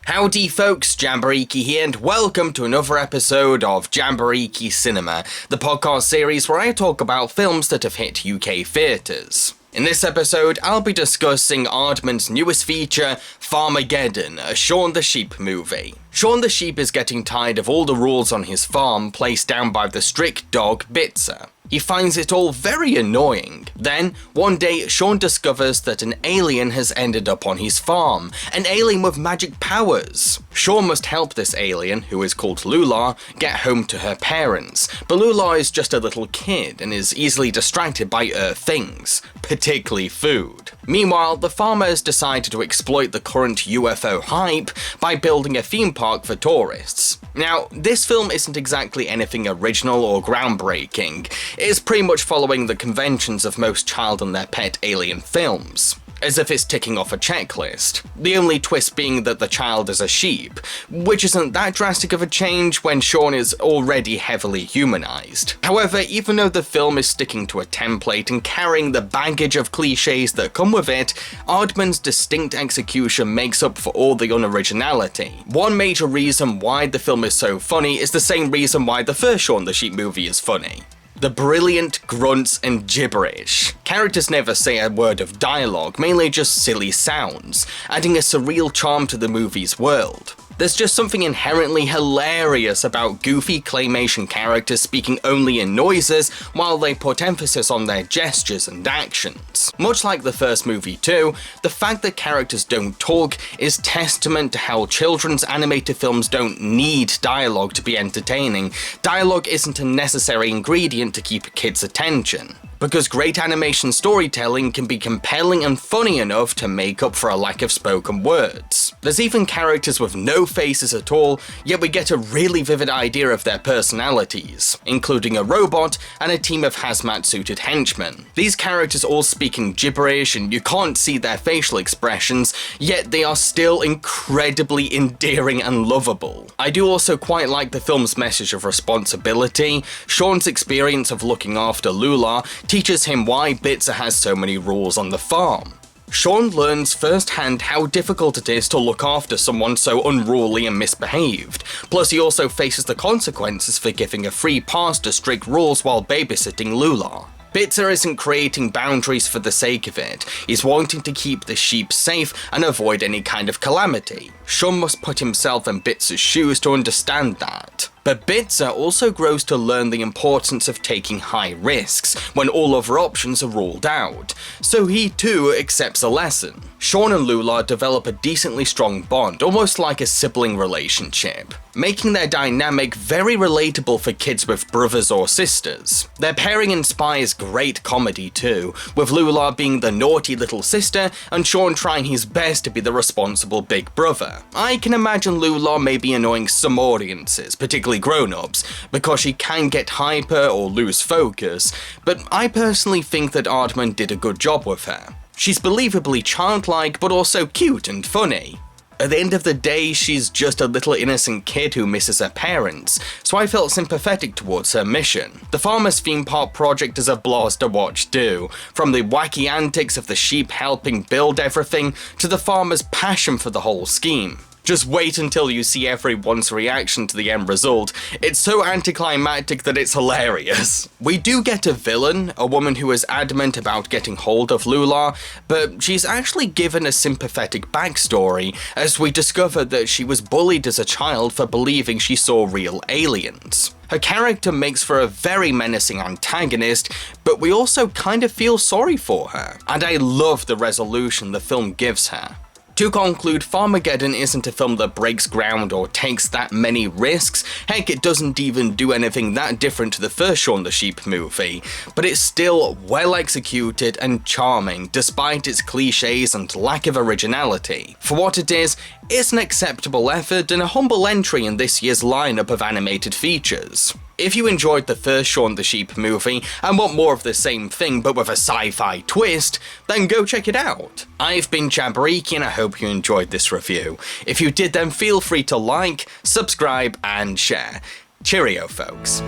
Howdy folks, Jambareeqi here, and welcome to another episode of Jambareeqi Cinema, the podcast series where I talk about films that have hit UK theatres. In this episode, I'll be discussing Aardman's newest feature, Farmageddon, a Shaun the Sheep movie. Shaun the Sheep is getting tired of all the rules on his farm placed down by the strict dog Bitzer. He finds it all very annoying. Then, one day, Shaun discovers that an alien has ended up on his farm, an alien with magic powers. Shaun must help this alien, who is called Lula, get home to her parents, but Lula is just a little kid and is easily distracted by things, particularly food. Meanwhile, the farmers decided to exploit the current UFO hype by building a theme park for tourists. Now, this film isn't exactly anything original or groundbreaking. It is pretty much following the conventions of most child and their pet alien films, as if it's ticking off a checklist. The only twist being that the child is a sheep, which isn't that drastic of a change when Shaun is already heavily humanized. However, even though the film is sticking to a template and carrying the baggage of cliches that come with it, Aardman's distinct execution makes up for all the unoriginality. One major reason why the film is so funny is the same reason why the first Shaun the Sheep movie is funny. The brilliant grunts and gibberish. Characters never say a word of dialogue, mainly just silly sounds, adding a surreal charm to the movie's world. There's just something inherently hilarious about goofy claymation characters speaking only in noises while they put emphasis on their gestures and actions. Much like the first movie too, the fact that characters don't talk is testament to how children's animated films don't need dialogue to be entertaining. Dialogue isn't a necessary ingredient to keep a kid's attention, because great animation storytelling can be compelling and funny enough to make up for a lack of spoken words. There's even characters with no faces at all, yet we get a really vivid idea of their personalities, including a robot and a team of hazmat-suited henchmen. These characters all speak in gibberish and you can't see their facial expressions, yet they are still incredibly endearing and lovable. I do also quite like the film's message of responsibility. Shaun's experience of looking after Lula teaches him why Bitzer has so many rules on the farm. Shaun learns firsthand how difficult it is to look after someone so unruly and misbehaved, plus he also faces the consequences for giving a free pass to strict rules while babysitting Lula. Bitzer isn't creating boundaries for the sake of it, he's wanting to keep the sheep safe and avoid any kind of calamity. Shaun must put himself in Bitzer's shoes to understand that. But Bitzer also grows to learn the importance of taking high risks when all other options are ruled out, so he too accepts a lesson. Shaun and Lula develop a decently strong bond, almost like a sibling relationship, making their dynamic very relatable for kids with brothers or sisters. Their pairing inspires great comedy too, with Lula being the naughty little sister and Shaun trying his best to be the responsible big brother. I can imagine Lula may be annoying some audiences, particularly grown-ups, because she can get hyper or lose focus, but I personally think that Aardman did a good job with her. She's believably childlike, but also cute and funny. At the end of the day, she's just a little innocent kid who misses her parents, so I felt sympathetic towards her mission. The farmer's theme park project is a blast to watch too, from the wacky antics of the sheep helping build everything, to the farmer's passion for the whole scheme. Just wait until you see everyone's reaction to the end result. It's so anticlimactic that it's hilarious. We do get a villain, a woman who is adamant about getting hold of Lula, but she's actually given a sympathetic backstory, as we discover that she was bullied as a child for believing she saw real aliens. Her character makes for a very menacing antagonist, but we also kind of feel sorry for her, and I love the resolution the film gives her. To conclude, Farmageddon isn't a film that breaks ground or takes that many risks. Heck, it doesn't even do anything that different to the first Shaun the Sheep movie, but it's still well executed and charming despite its cliches and lack of originality. For what it is, it's an acceptable effort and a humble entry in this year's lineup of animated features. If you enjoyed the first Shaun the Sheep movie and want more of the same thing but with a sci-fi twist, then go check it out. I've been Jambareeqi and I hope you enjoyed this review. If you did, then feel free to like, subscribe and share. Cheerio folks.